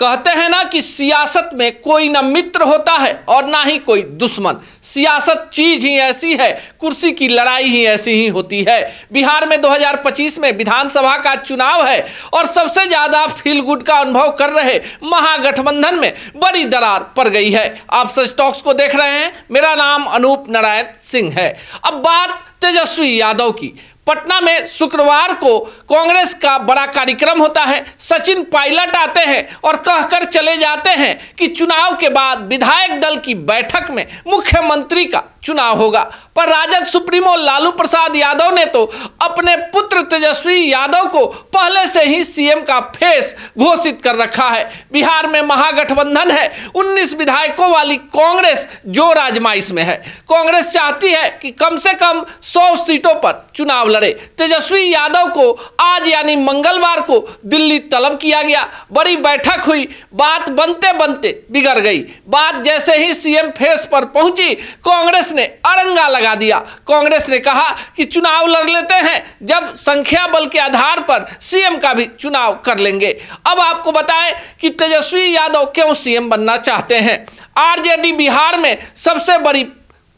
कहते हैं ना कि सियासत में कोई ना मित्र होता है और ना ही कोई दुश्मन। सियासत चीज ही ऐसी है, कुर्सी की लड़ाई ही ऐसी ही होती है। बिहार में 2025 में विधानसभा का चुनाव है और सबसे ज्यादा फील गुड का अनुभव कर रहे महागठबंधन में बड़ी दरार पड़ गई है। आप सच टॉक्स को देख रहे हैं, मेरा नाम अनूप नारायण सिंह है। अब बात तेजस्वी यादव की। पटना में शुक्रवार को कांग्रेस का बड़ा कार्यक्रम होता है। सचिन पायलट आते हैं और कहकर चले जाते हैं कि चुनाव के बाद विधायक दल की बैठक में मुख्यमंत्री का चुनाव होगा। पर राजद सुप्रीमो लालू प्रसाद यादव ने तो अपने पुत्र तेजस्वी यादव को पहले से ही सीएम का फेस घोषित कर रखा है। बिहार में महागठबंधन है, 19 विधायकों वाली कांग्रेस जोर आजमाइश में है। कांग्रेस चाहती है कि कम से कम 100 सीटों पर चुनाव लड़े। तेजस्वी यादव को आज यानी मंगलवार को दिल्ली तलब किया गया। बड़ी बैठक हुई, बात बनते बनते बिगड़ गई। बात जैसे ही सीएम फेस पर पहुंची, कांग्रेस ने अड़ंगा लगा दिया। कांग्रेस ने कहा कि चुनाव लड़ लेते हैं, जब संख्या बल के आधार पर सीएम का भी चुनाव कर लेंगे। अब आपको बताएं कि तेजस्वी यादव क्यों सीएम बनना चाहते हैं। आरजेडी बिहार में सबसे बड़ी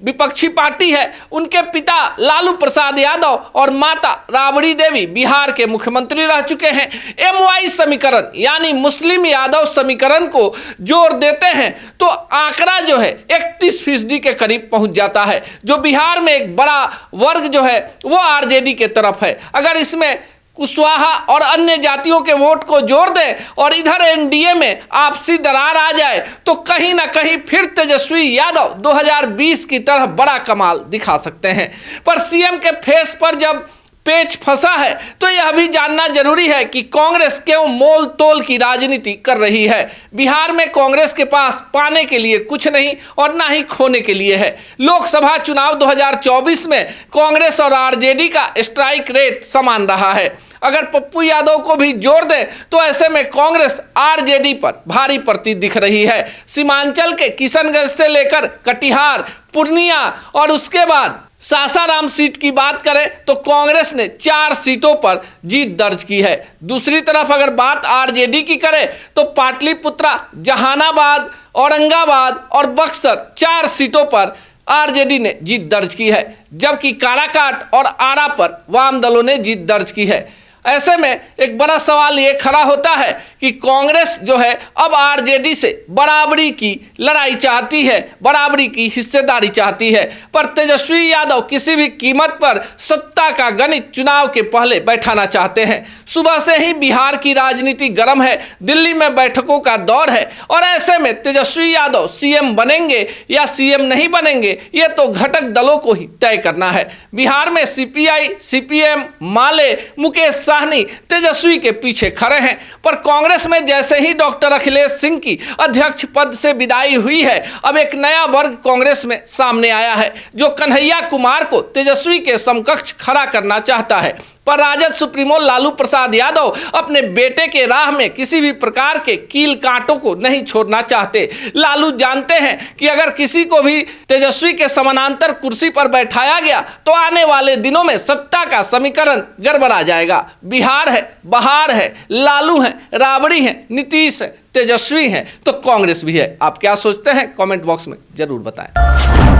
विपक्षी पार्टी है। उनके पिता लालू प्रसाद यादव और माता राबड़ी देवी बिहार के मुख्यमंत्री रह चुके हैं। MY समीकरण यानी मुस्लिम यादव समीकरण को जोड़ देते हैं तो आंकड़ा जो है 31% के करीब पहुंच जाता है। जो बिहार में एक बड़ा वर्ग जो है वो आरजेडी के तरफ है। अगर इसमें कुशवाहा और अन्य जातियों के वोट को जोड़ दें और इधर एनडीए में आपसी दरार आ जाए तो कहीं ना कहीं फिर तेजस्वी यादव 2020 की तरह बड़ा कमाल दिखा सकते हैं। पर सीएम के फेस पर जब पेच फंसा है तो यह भी जानना जरूरी है कि कांग्रेस क्यों मोल तोल की राजनीति कर रही है। बिहार में कांग्रेस के पास पाने के लिए कुछ नहीं और ना ही खोने के लिए है। लोकसभा चुनाव 2024 में कांग्रेस और आरजेडी का स्ट्राइक रेट समान रहा है। अगर पप्पू यादव को भी जोड़ दें तो ऐसे में कांग्रेस आरजेडी पर भारी पड़ती दिख रही है। सीमांचल के किशनगंज से लेकर कटिहार, पूर्णिया और उसके बाद सासाराम सीट की बात करें तो कांग्रेस ने 4 सीटों पर जीत दर्ज की है। दूसरी तरफ अगर बात आरजेडी की करें तो पाटलिपुत्रा, जहानाबाद, औरंगाबाद और बक्सर 4 सीटों पर आरजेडी ने जीत दर्ज की है, जबकि काराकाट और आरा पर वाम दलों ने जीत दर्ज की है। ऐसे में एक बड़ा सवाल ये खड़ा होता है कि कांग्रेस जो है अब आरजेडी से बराबरी की लड़ाई चाहती है, बराबरी की हिस्सेदारी चाहती है। पर तेजस्वी यादव किसी भी कीमत पर सत्ता का गणित चुनाव के पहले बैठाना चाहते हैं। सुबह से ही बिहार की राजनीति गर्म है, दिल्ली में बैठकों का दौर है और ऐसे में तेजस्वी यादव सीएम बनेंगे या सीएम नहीं बनेंगे ये तो घटक दलों को ही तय करना है। बिहार में सीपीआई, सीपीएम, माले, मुकेश साहनी तेजस्वी के पीछे खड़े हैं। पर कांग्रेस में जैसे ही डॉक्टर अखिलेश सिंह की अध्यक्ष पद से विदाई हुई है, अब एक नया वर्ग कांग्रेस में सामने आया है जो कन्हैया कुमार को तेजस्वी के समकक्ष खड़ा करना चाहता है। पर राजद सुप्रीमो लालू प्रसाद यादव अपने बेटे के राह में किसी भी प्रकार के कील कांटों को नहीं छोड़ना चाहते। लालू जानते हैं कि अगर किसी को भी तेजस्वी के समानांतर कुर्सी पर बैठाया गया तो आने वाले दिनों में सत्ता का समीकरण गड़बड़ा जाएगा। बिहार है, बहार है, लालू है, राबड़ी है, नीतीश है, तेजस्वी है तो कांग्रेस भी है। आप क्या सोचते हैं कमेंट बॉक्स में जरूर बताएं।